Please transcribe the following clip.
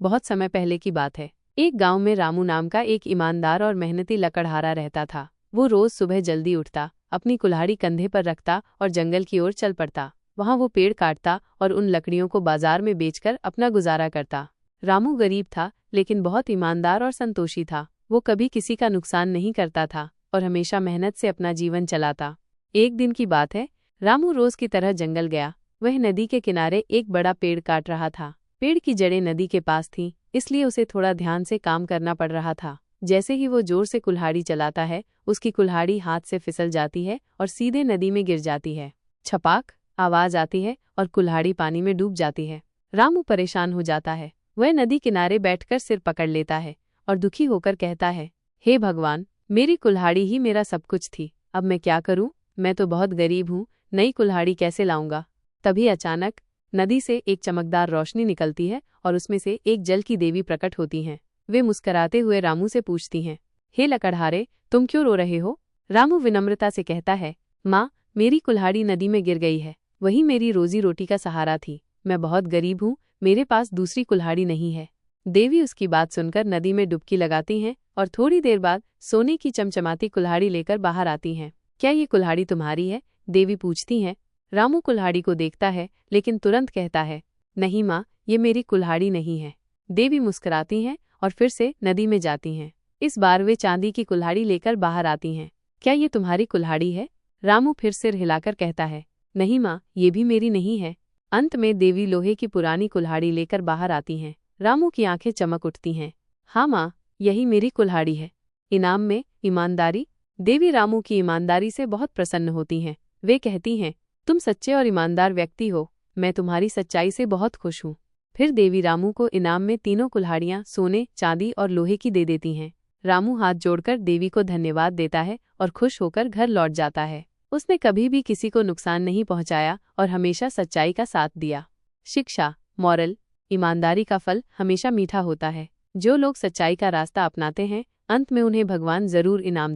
बहुत समय पहले की बात है। एक गांव में रामू नाम का एक ईमानदार और मेहनती लकड़हारा रहता था। वो रोज सुबह जल्दी उठता, अपनी कुल्हाड़ी कंधे पर रखता और जंगल की ओर चल पड़ता। वहां वो पेड़ काटता और उन लकड़ियों को बाजार में बेचकर अपना गुजारा करता। रामू गरीब था, लेकिन बहुत ईमानदार और संतोषी था। वो कभी किसी का नुकसान नहीं करता था और हमेशा मेहनत से अपना जीवन चलाता। एक दिन की बात है, रामू रोज की तरह जंगल गया। वह नदी के किनारे एक बड़ा पेड़ काट रहा था। पेड़ की जड़ें नदी के पास थीं, इसलिए उसे थोड़ा ध्यान से काम करना पड़ रहा था। जैसे ही वो जोर से कुल्हाड़ी चलाता है, उसकी कुल्हाड़ी हाथ से फिसल जाती है और सीधे नदी में गिर जाती है। छपाक आवाज आती है और कुल्हाड़ी पानी में डूब जाती है। रामू परेशान हो जाता है। वह नदी किनारे बैठकर सिर पकड़ लेता है और दुखी होकर कहता है, हे भगवान, मेरी कुल्हाड़ी ही मेरा सब कुछ थी। अब मैं क्या करूं? मैं तो बहुत गरीब हूं, नई कुल्हाड़ी कैसे लाऊंगा? तभी अचानक नदी से एक चमकदार रोशनी निकलती है और उसमें से एक जल की देवी प्रकट होती हैं। वे मुस्कुराते हुए रामू से पूछती हैं, हे लकड़हारे, तुम क्यों रो रहे हो? रामू विनम्रता से कहता है, माँ, मेरी कुल्हाड़ी नदी में गिर गई है। वही मेरी रोजी रोटी का सहारा थी। मैं बहुत गरीब हूँ, मेरे पास दूसरी कुल्हाड़ी नहीं है। देवी उसकी बात सुनकर नदी में डुबकी लगाती हैं और थोड़ी देर बाद सोने की चमचमाती कुल्हाड़ी लेकर बाहर आती हैं। क्या ये कुल्हाड़ी तुम्हारी है? देवी पूछती हैं। रामू कुल्हाड़ी को देखता है, लेकिन तुरंत कहता है, नहीं माँ, ये मेरी कुल्हाड़ी नहीं है। देवी मुस्कुराती हैं और फिर से नदी में जाती हैं। इस बार वे चांदी की कुल्हाड़ी लेकर बाहर आती हैं। क्या ये तुम्हारी कुल्हाड़ी है? रामू फिर सिर हिलाकर कहता है, नहीं माँ, ये भी मेरी नहीं है। अंत में देवी लोहे की पुरानी कुल्हाड़ी लेकर बाहर आती हैं। रामू की आंखें चमक उठती हैं। हाँ माँ, यही मेरी कुल्हाड़ी है। इनाम में ईमानदारी। देवी रामू की ईमानदारी से बहुत प्रसन्न होती हैं। वे कहती हैं, तुम सच्चे और ईमानदार व्यक्ति हो। मैं तुम्हारी सच्चाई से बहुत खुश हूँ। फिर देवी रामू को इनाम में तीनों कुल्हाड़ियाँ सोने, चांदी और लोहे की दे देती हैं। रामू हाथ जोड़कर देवी को धन्यवाद देता है और खुश होकर घर लौट जाता है। उसने कभी भी किसी को नुकसान नहीं पहुंचाया और हमेशा सच्चाई का साथ दिया। शिक्षा, मॉरल, ईमानदारी का फल हमेशा मीठा होता है। जो लोग सच्चाई का रास्ता अपनाते हैं, अंत में उन्हें भगवान जरूर इनाम